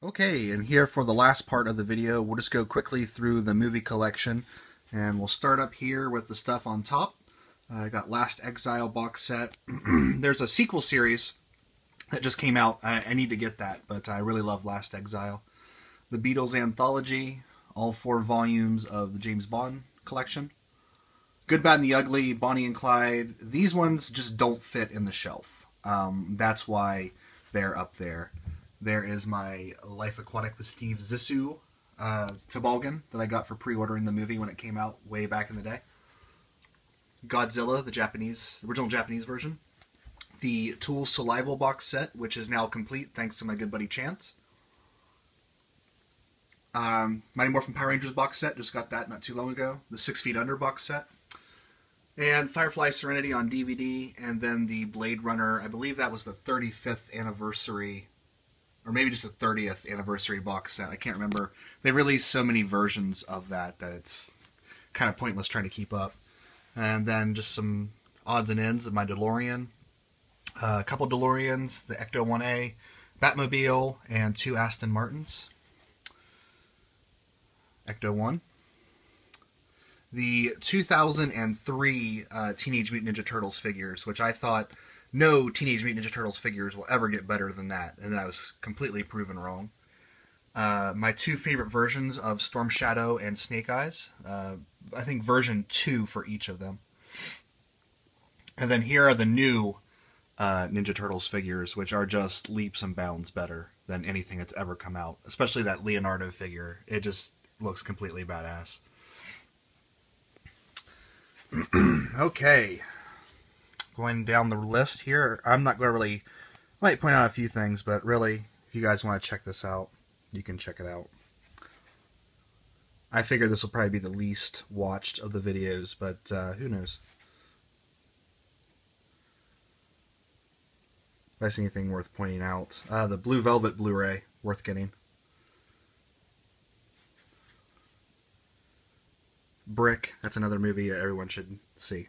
Okay, and here for the last part of the video, we'll just go quickly through the movie collection, and we'll start up here with the stuff on top. I got Last Exile box set. There's a sequel series that just came out. I need to get that, but I really love Last Exile. The Beatles Anthology, all 4 volumes of the James Bond collection. Good, Bad, and the Ugly, Bonnie and Clyde. These ones just don't fit in the shelf. That's why they're up there. There is my Life Aquatic with Steve Zissou toboggan that I got for pre-ordering the movie when it came out way back in the day. Godzilla, the original Japanese version. The Tool Salival box set, which is now complete thanks to my good buddy Chance. Mighty Morphin Power Rangers box set, just got that not too long ago. The 6 Feet Under box set. And Firefly Serenity on DVD, and then the Blade Runner, I believe that was the 35th anniversary, or maybe just the 30th anniversary box set. I can't remember. They released so many versions of that it's kind of pointless trying to keep up. And then just some odds and ends of my DeLorean. A couple DeLoreans, the Ecto 1A, Batmobile, and 2 Aston Martins. Ecto 1. The 2003 Teenage Mutant Ninja Turtles figures, which I thought no Teenage Mutant Ninja Turtles figures will ever get better than that, and I was completely proven wrong. My 2 favorite versions of Storm Shadow and Snake Eyes. I think version 2 for each of them. And then here are the new Ninja Turtles figures, which are just leaps and bounds better than anything that's ever come out. Especially that Leonardo figure. It just looks completely badass. Okay, going down the list here. I'm not going to I might point out a few things, but really, if you guys want to check this out, you can check it out. I figure this will probably be the least watched of the videos, but who knows. If I see anything worth pointing out. The Blue Velvet Blu-ray, worth getting. Brick, that's another movie that everyone should see.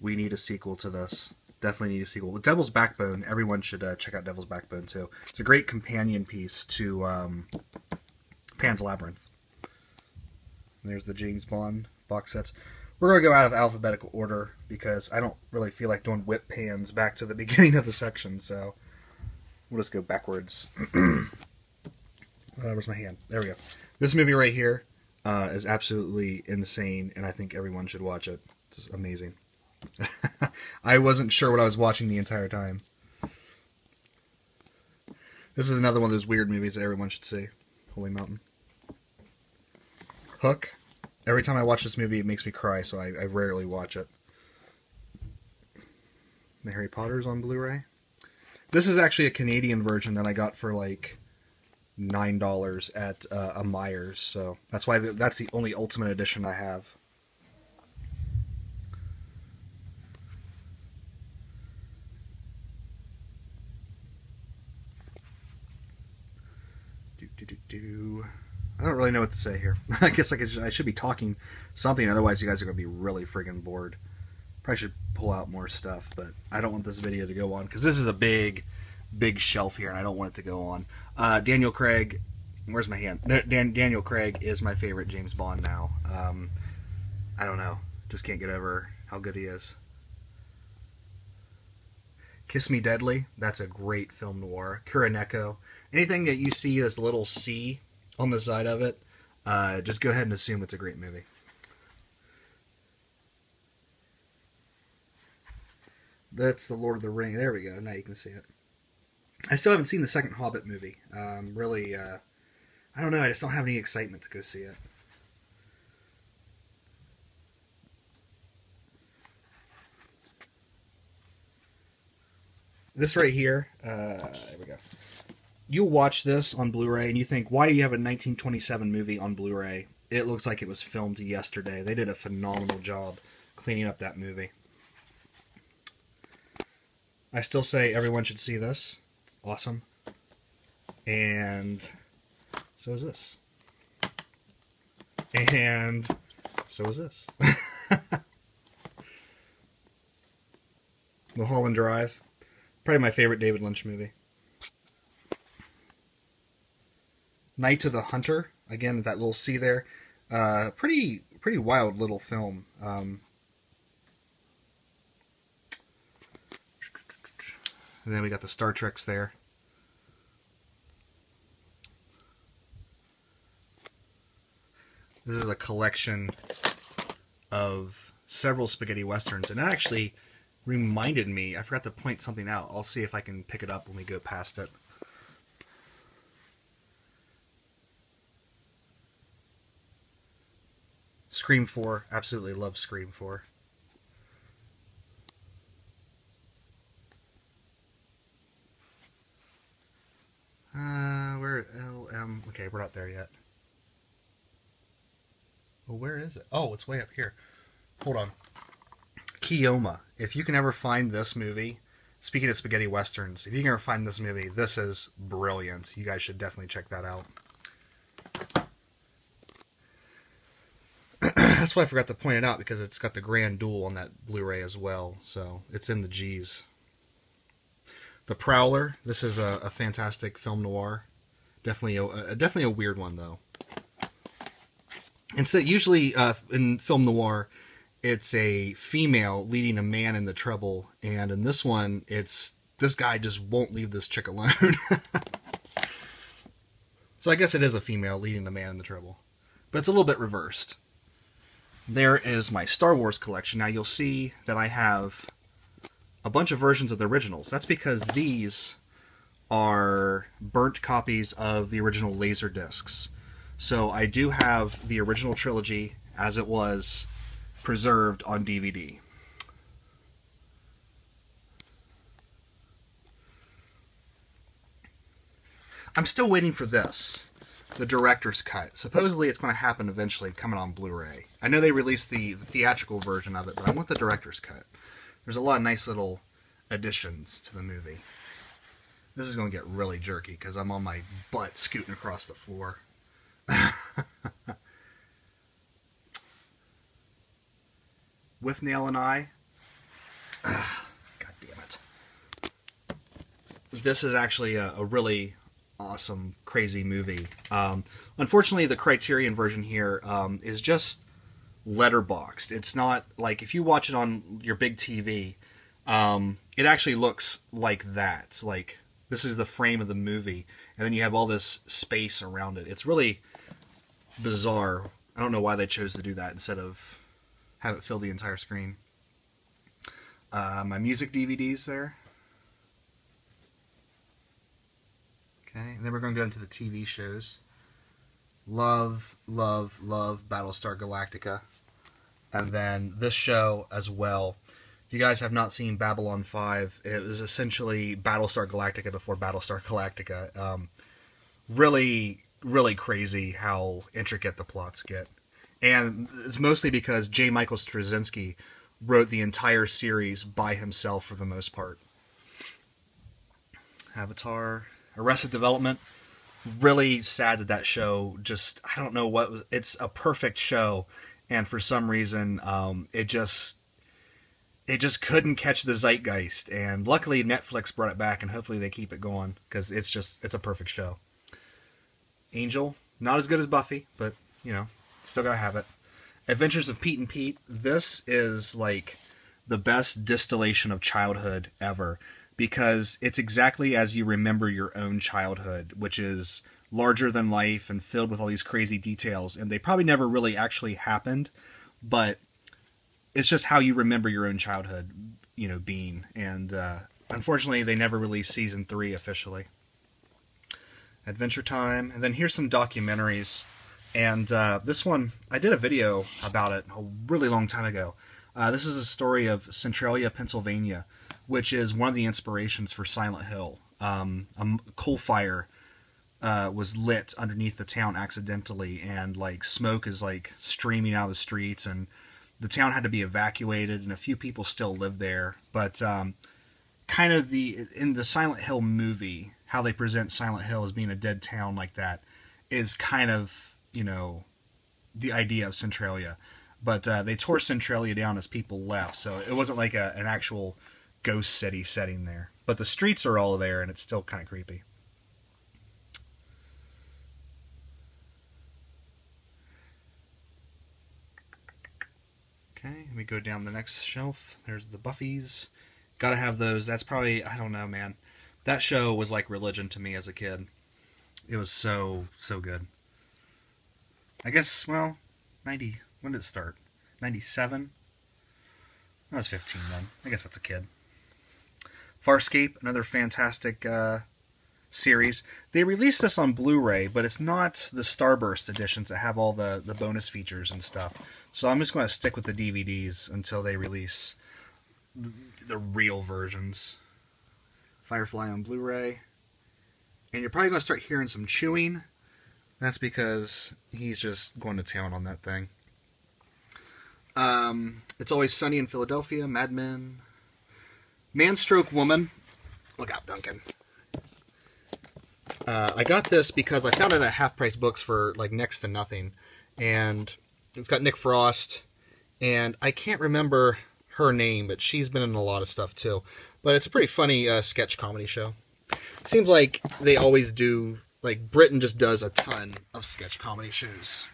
We need a sequel to this. Definitely need a sequel. With Devil's Backbone, everyone should check out Devil's Backbone too. It's a great companion piece to Pan's Labyrinth. There's the James Bond box sets. We're going to go out of alphabetical order because I don't really feel like doing whip pans back to the beginning of the section, so we'll just go backwards. Where's my hand? There we go. This movie right here is absolutely insane, and I think everyone should watch it. It's amazing. I wasn't sure what I was watching the entire time. This is another one of those weird movies that everyone should see. Holy Mountain. Hook. Every time I watch this movie, it makes me cry, so I rarely watch it. The Harry Potter's on Blu-ray. This is actually a Canadian version that I got for like $9 at a Myers, so that's why that's the only Ultimate Edition I have. I don't really know what to say here. I guess I should be talking something, otherwise you guys are going to be really friggin' bored. Probably should pull out more stuff, but I don't want this video to go on, because this is a big, big shelf here, and I don't want it to go on. Daniel Craig, where's my hand? Daniel Craig is my favorite James Bond now. I don't know. Just can't get over how good he is. Kiss Me Deadly, that's a great film noir. Kuroneko. Anything that you see this little C on the side of it, just go ahead and assume it's a great movie. That's the Lord of the Rings. There we go. Now you can see it. I still haven't seen the second Hobbit movie. Really, I don't know. I just don't have any excitement to go see it. This right here, there we go. You'll watch this on Blu-ray and you think, why do you have a 1927 movie on Blu-ray? It looks like it was filmed yesterday. They did a phenomenal job cleaning up that movie. I still say everyone should see this. Awesome. And so is this. And so is this. Mulholland Drive. Probably my favorite David Lynch movie. Night of the Hunter. Again, that little C there. Pretty wild little film. And then we got the Star Treks there. This is a collection of several spaghetti westerns, and it actually reminded me, I forgot to point something out. I'll see if I can pick it up when we go past it. Scream 4, absolutely love Scream 4. Where LM? Okay, we're not there yet. Well, where is it? Oh, it's way up here. Hold on. Kioma. If you can ever find this movie, speaking of spaghetti westerns, if you can ever find this movie, this is brilliant. You guys should definitely check that out. That's why I forgot to point it out, because it's got the Grand Duel on that Blu-ray as well, so it's in the G's. The Prowler. This is a fantastic film noir. Definitely a weird one, though. And so usually in film noir, it's a female leading a man into trouble, and in this one, it's this guy just won't leave this chick alone. So I guess it is a female leading a man into trouble, but it's a little bit reversed. There is my Star Wars collection. Now you'll see that I have a bunch of versions of the originals. That's because these are burnt copies of the original laser discs. So I do have the original trilogy as it was preserved on DVD. I'm still waiting for this, the director's cut. Supposedly it's going to happen eventually, coming on Blu-ray. I know they released the theatrical version of it, but I want the director's cut. There's a lot of nice little additions to the movie. This is going to get really jerky because I'm on my butt scooting across the floor. With Nail and I. God damn it. This is actually a really awesome, crazy movie. Unfortunately, the Criterion version here is just letterboxed. It's not like, if you watch it on your big TV, it actually looks like that. Like, this is the frame of the movie, and then you have all this space around it. It's really bizarre. I don't know why they chose to do that instead of have it fill the entire screen. My music DVDs there. Okay, and then we're going to go into the TV shows. Love, love, love Battlestar Galactica. And then this show as well. If you guys have not seen Babylon 5, it was essentially Battlestar Galactica before Battlestar Galactica. Really, really crazy how intricate the plots get. And it's mostly because J. Michael Straczynski wrote the entire series by himself for the most part. Avatar, Arrested Development. Really sad that that show just, I don't know what, it's a perfect show, and for some reason it just couldn't catch the zeitgeist, and luckily Netflix brought it back, and hopefully they keep it going, because it's a perfect show. Angel, not as good as Buffy, but you know, still gotta have it. Adventures of Pete and Pete. This is like the best distillation of childhood ever, because it's exactly as you remember your own childhood, which is larger than life and filled with all these crazy details, and they probably never really actually happened, but it's just how you remember your own childhood, you know, being. And unfortunately, they never released season 3 officially. Adventure Time, and then here's some documentaries. And this one, I did a video about it a really long time ago. This is a story of Centralia, Pennsylvania, which is one of the inspirations for Silent Hill. A coal fire was lit underneath the town accidentally, and like smoke is like streaming out of the streets, and the town had to be evacuated, and a few people still live there. But kind of in the Silent Hill movie, how they present Silent Hill as being a dead town like that is kind of, you know, the idea of Centralia. But they tore Centralia down as people left, so it wasn't like an actual ghost city setting there. But the streets are all there, and it's still kind of creepy. Okay, let me go down the next shelf. There's the Buffys. Gotta have those. That's probably, I don't know, man. That show was like religion to me as a kid. It was so good. I guess, well, 90, when did it start? 97? I was 15 then. I guess that's a kid. Farscape, another fantastic series. They released this on Blu-ray, but it's not the Starburst editions that have all the bonus features and stuff. So I'm just going to stick with the DVDs until they release the real versions. Firefly on Blu-ray. And you're probably going to start hearing some chewing. That's because he's just going to town on that thing. It's Always Sunny in Philadelphia, Mad Men. Man-Stroke Woman. Look out, Duncan. I got this because I found it at half-price books for like next to nothing. And it's got Nick Frost. And I can't remember her name, but she's been in a lot of stuff too. But it's a pretty funny sketch comedy show. It seems like they always do, like Britain just does a ton of sketch comedy shows.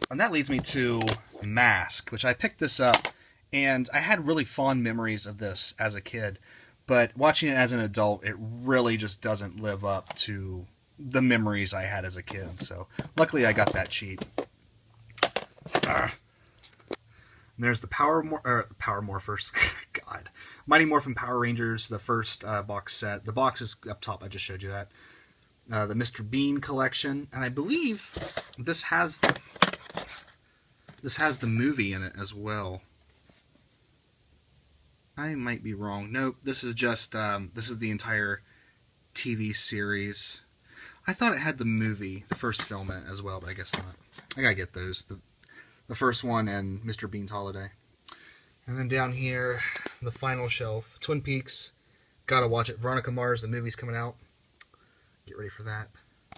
And that leads me to Mask, which I picked this up, and I had really fond memories of this as a kid. But watching it as an adult, it really just doesn't live up to the memories I had as a kid. So luckily I got that cheap. And there's the Power Morphers. God. Mighty Morphin Power Rangers, the first box set. The box is up top, I just showed you that. The Mr. Bean Collection. And I believe this has the movie in it as well. I might be wrong. Nope, this is just, this is the entire TV series. I thought it had the movie, the first film in it as well, but I guess not. I gotta get those. The first one and Mr. Bean's Holiday. And then down here, the final shelf, Twin Peaks. Gotta watch it. Veronica Mars, the movie's coming out. Get ready for that.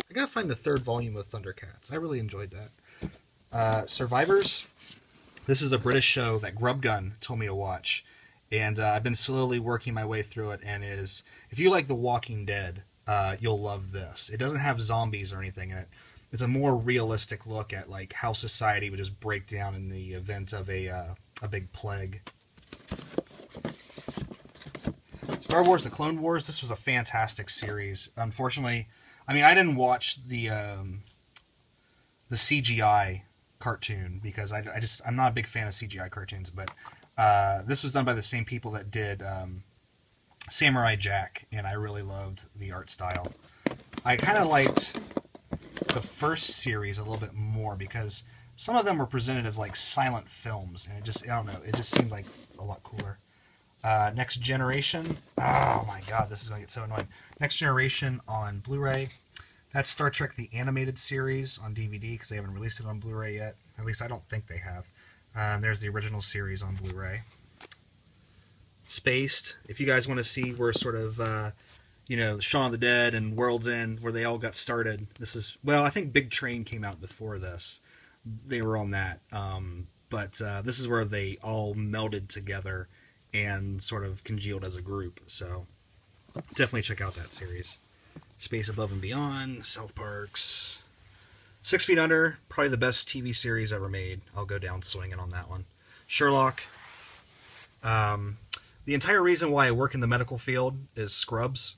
I gotta find the third volume of Thundercats. I really enjoyed that. Survivors. This is a British show that Grub Gun told me to watch. And I've been slowly working my way through it. And it is, if you like The Walking Dead, you'll love this. It doesn't have zombies or anything in it. It's a more realistic look at like how society would just break down in the event of a big plague. Star Wars: The Clone Wars. This was a fantastic series. Unfortunately, I mean, I didn't watch the CGI cartoon because I'm not a big fan of CGI cartoons. But this was done by the same people that did Samurai Jack, and I really loved the art style. I kind of liked the first series a little bit more because some of them were presented as like silent films, and I don't know, it just seemed like a lot cooler. Next Generation. Oh my god, this is going to get so annoying. Next Generation on Blu-ray. That's Star Trek the Animated Series on DVD because they haven't released it on Blu-ray yet. At least I don't think they have. There's the original series on Blu-ray. Spaced. If you guys want to see where sort of, you know, Shaun of the Dead and World's End, where they all got started, this is, well, I think Big Train came out before this. They were on that. But this is where they all melded together and sort of congealed as a group. So definitely check out that series. Space Above and Beyond, South Parks. 6 Feet Under, probably the best TV series ever made. I'll go down swinging on that one. Sherlock. The entire reason why I work in the medical field is Scrubs.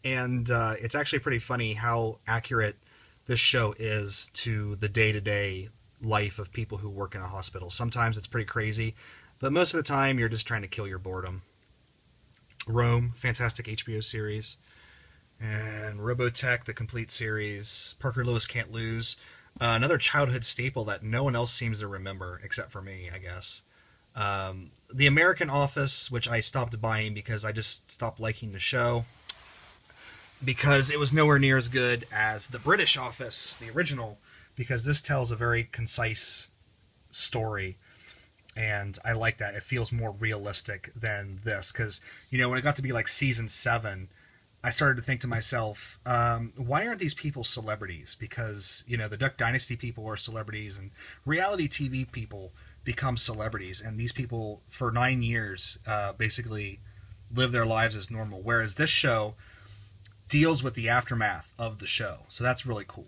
And it's actually pretty funny how accurate this show is to the day-to-day life of people who work in a hospital. Sometimes it's pretty crazy, but most of the time you're just trying to kill your boredom. Rome, fantastic HBO series. And Robotech, the complete series. Parker Lewis Can't Lose. Another childhood staple that no one else seems to remember, except for me, I guess. The American Office, which I stopped buying because I just stopped liking the show. Because it was nowhere near as good as the British Office, the original. Because this tells a very concise story. And I like that. It feels more realistic than this. Because, you know, when it got to be like season 7... I started to think to myself, why aren't these people celebrities? Because, you know, the Duck Dynasty people are celebrities, and reality TV people become celebrities, and these people, for 9 years, basically live their lives as normal, whereas this show deals with the aftermath of the show. So that's really cool.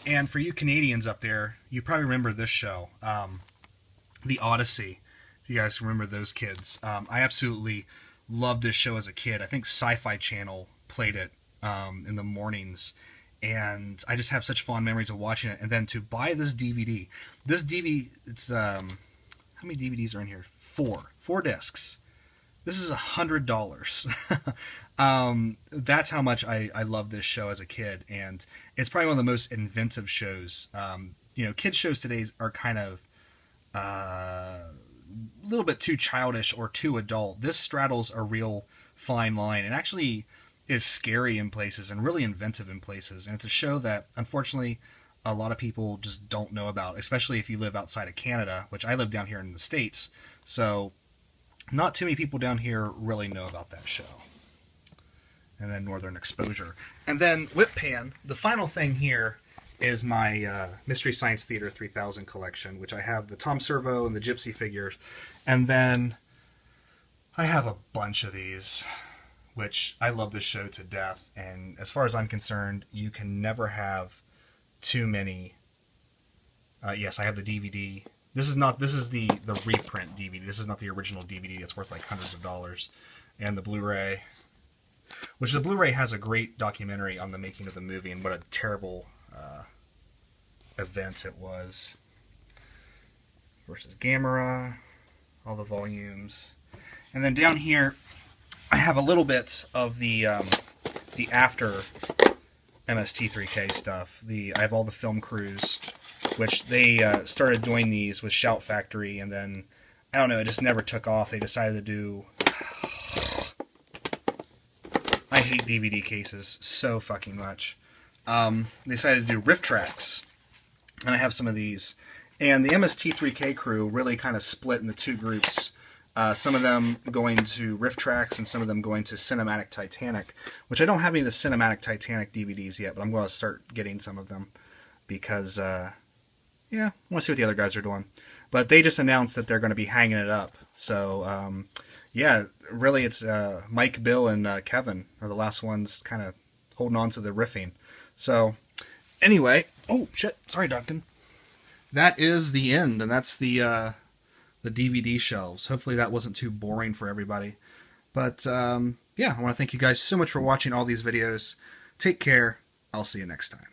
And for you Canadians up there, you probably remember this show, The Odyssey. If you guys remember those kids. I absolutely loved this show as a kid. I think Sci-Fi Channel played it in the mornings, and I just have such fond memories of watching it. And then to buy this DVD, it's how many DVDs are in here? Four discs. This is $100. That's how much I love this show as a kid, and it's probably one of the most inventive shows. You know, kids shows today are kind of a little bit too childish or too adult. This straddles a real fine line, and actually is scary in places and really inventive in places. And it's a show that, unfortunately, a lot of people just don't know about, especially if you live outside of Canada, which I live down here in the States. So not too many people down here really know about that show. And then Northern Exposure. And then Whip Pan, the final thing here is my Mystery Science Theater 3000 collection, which I have the Tom Servo and the Gypsy figures. And then I have a bunch of these, which I love this show to death. And as far as I'm concerned, you can never have too many. Yes, I have the DVD. This is the reprint DVD. This is not the original DVD. It's worth like hundreds of dollars. And the Blu-ray, which the Blu-ray has a great documentary on the making of the movie and what a terrible event it was. Versus Gamera, all the volumes. And then down here, I have a little bit of the after MST3K stuff. I have all the film crews, which they started doing these with Shout Factory, and then, I don't know, it just never took off. They decided to do... I hate DVD cases so fucking much. They decided to do riff tracks, and I have some of these. And the MST3K crew really kind of split into two groups. Some of them going to riff tracks, and some of them going to Cinematic Titanic, which I don't have any of the Cinematic Titanic DVDs yet, but I'm going to start getting some of them because, yeah, I want to see what the other guys are doing. But they just announced that they're going to be hanging it up. So, yeah, really it's Mike, Bill, and Kevin are the last ones kind of holding on to the riffing. So, anyway, oh, shit, sorry, Duncan. That is the end, and that's the DVD shelves. Hopefully that wasn't too boring for everybody. But, yeah, I want to thank you guys so much for watching all these videos. Take care. I'll see you next time.